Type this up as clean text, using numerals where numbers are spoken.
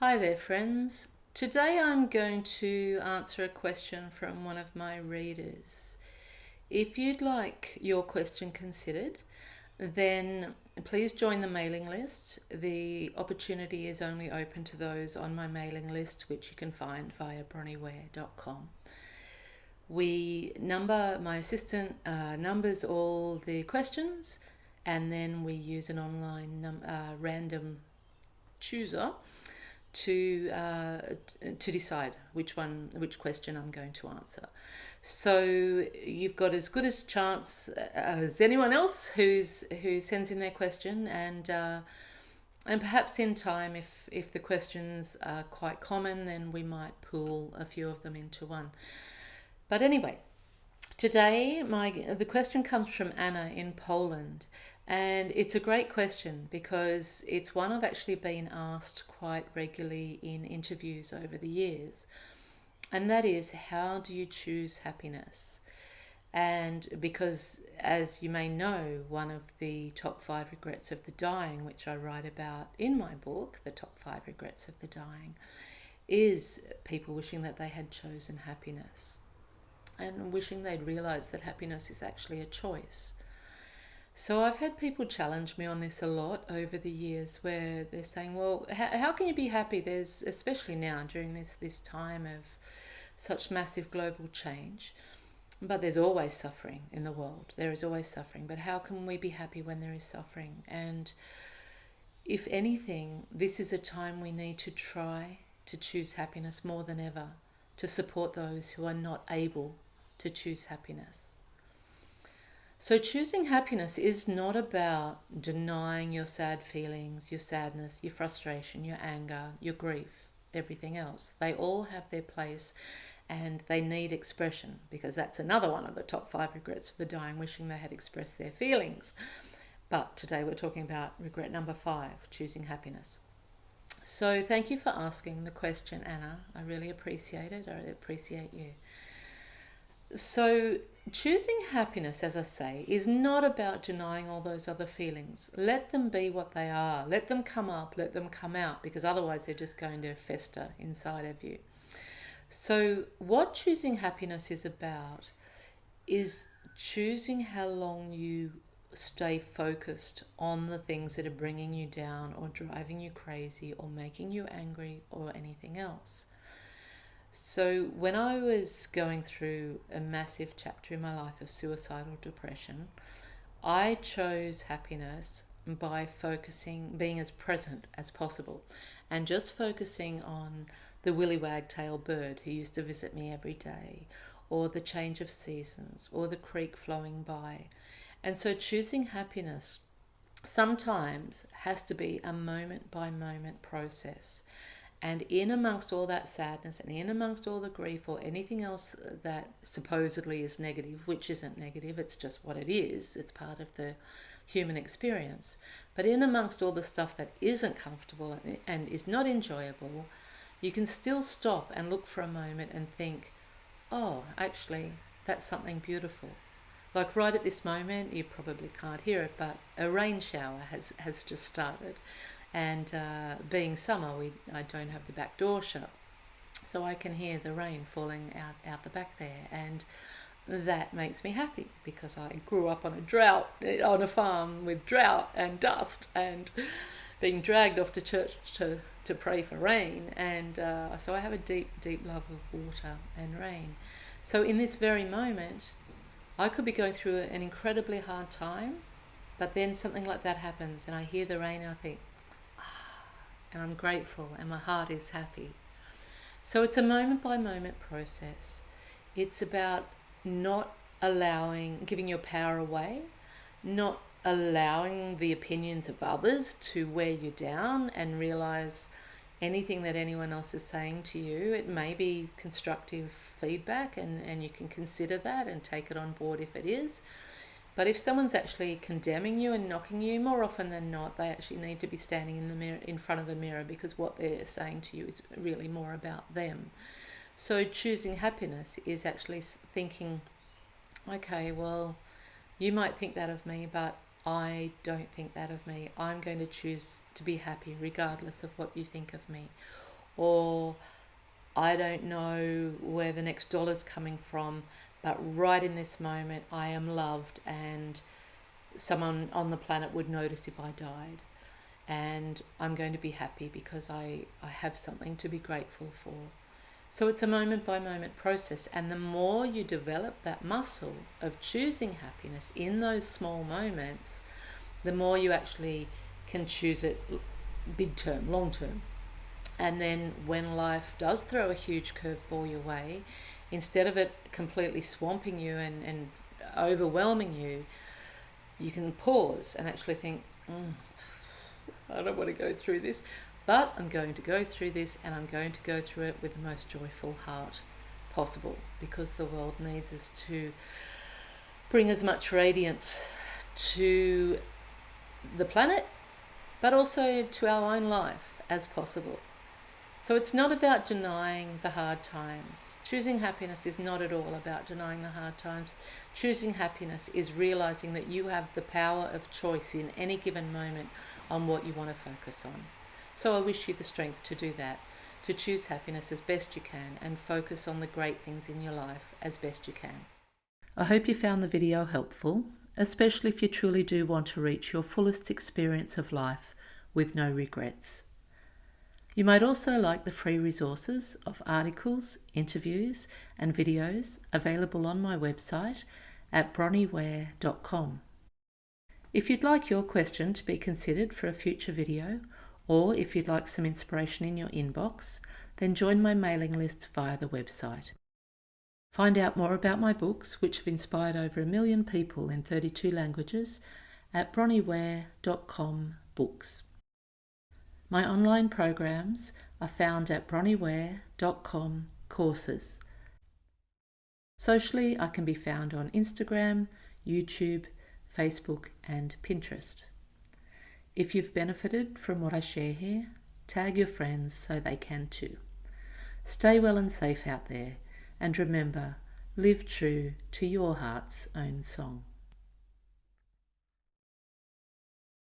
Hi there, friends. Today I'm going to answer a question from one of my readers. If you'd like your question considered, then please join the mailing list. The opportunity is only open to those on my mailing list, which you can find via bronnieware.com. My assistant numbers all the questions, and then we use an online random chooser to decide which question I'm going to answer. So you've got as good a chance as anyone else who sends in their question, and perhaps in time, if the questions are quite common, then we might pool a few of them into one. But anyway, today, the question comes from Anna in Poland, and it's a great question because it's one I've actually been asked quite regularly in interviews over the years, and that is, how do you choose happiness? And because, as you may know, one of the top 5 regrets of the dying, which I write about in my book, The Top 5 Regrets of the Dying, is people wishing that they had chosen happiness and wishing they'd realised that happiness is actually a choice. So I've had people challenge me on this a lot over the years, where they're saying, well, how can you be happy? There's, especially now during this time of such massive global change, but there's always suffering in the world. There is always suffering. But how can we be happy when there is suffering? And if anything, this is a time we need to try to choose happiness more than ever, to support those who are not able to choose happiness. So choosing happiness is not about denying your sad feelings, your sadness, your frustration, your anger, your grief, everything else. They all have their place and they need expression, because that's another one of the top 5 regrets of the dying, wishing they had expressed their feelings. But today we're talking about regret number 5, choosing happiness. So thank you for asking the question, Anna. I really appreciate it. I appreciate you. So choosing happiness, as I say, is not about denying all those other feelings. Let them be what they are. Let them come up, let them come out, because otherwise they're just going to fester inside of you. So what choosing happiness is about is choosing how long you stay focused on the things that are bringing you down or driving you crazy or making you angry or anything else. So when I was going through a massive chapter in my life of suicidal depression, I chose happiness by being as present as possible, and just focusing on the willy wagtail bird who used to visit me every day, or the change of seasons, or the creek flowing by. And so choosing happiness sometimes has to be a moment by moment process. And in amongst all that sadness and in amongst all the grief or anything else that supposedly is negative, which isn't negative, it's just what it is, it's part of the human experience. But in amongst all the stuff that isn't comfortable and is not enjoyable, you can still stop and look for a moment and think, oh, actually, that's something beautiful. Like right at this moment, you probably can't hear it, but a rain shower has just started. And being summer, I don't have the back door shut, so I can hear the rain falling out the back there, and that makes me happy because I grew up on a farm with drought and dust and being dragged off to church to pray for rain, and so I have a deep love of water and rain. So in this very moment, I could be going through an incredibly hard time, but then something like that happens and I hear the rain and I think, and I'm grateful and my heart is happy. So it's a moment by moment process. It's about not giving your power away, not allowing the opinions of others to wear you down, and realize anything that anyone else is saying to you, it may be constructive feedback, and you can consider that and take it on board if it is. But if someone's actually condemning you and knocking you, more often than not, they actually need to be standing in front of the mirror, because what they're saying to you is really more about them. So choosing happiness is actually thinking, okay, well, you might think that of me, but I don't think that of me. I'm going to choose to be happy regardless of what you think of me. or I don't know where the next dollar's coming from, but right in this moment I am loved, and someone on the planet would notice if I died, and I'm going to be happy because I have something to be grateful for. So it's a moment by moment process, and the more you develop that muscle of choosing happiness in those small moments, the more you actually can choose it big term, long term. And then when life does throw a huge curveball your way, instead of it completely swamping you and overwhelming you, you can pause and actually think, I don't want to go through this, but I'm going to go through this, and I'm going to go through it with the most joyful heart possible, because the world needs us to bring as much radiance to the planet, but also to our own life as possible. So it's not about denying the hard times. Choosing happiness is not at all about denying the hard times. Choosing happiness is realizing that you have the power of choice in any given moment on what you want to focus on. So I wish you the strength to do that, to choose happiness as best you can and focus on the great things in your life as best you can. I hope you found the video helpful, especially if you truly do want to reach your fullest experience of life with no regrets. You might also like the free resources of articles, interviews and videos available on my website at bronnieware.com. If you'd like your question to be considered for a future video, or if you'd like some inspiration in your inbox, then join my mailing list via the website. Find out more about my books, which have inspired over 1 million people in 32 languages, at bronnieware.com/books. My online programs are found at bronnieware.com/courses. Socially, I can be found on Instagram, YouTube, Facebook and Pinterest. If you've benefited from what I share here, tag your friends so they can too. Stay well and safe out there, and remember, live true to your heart's own song.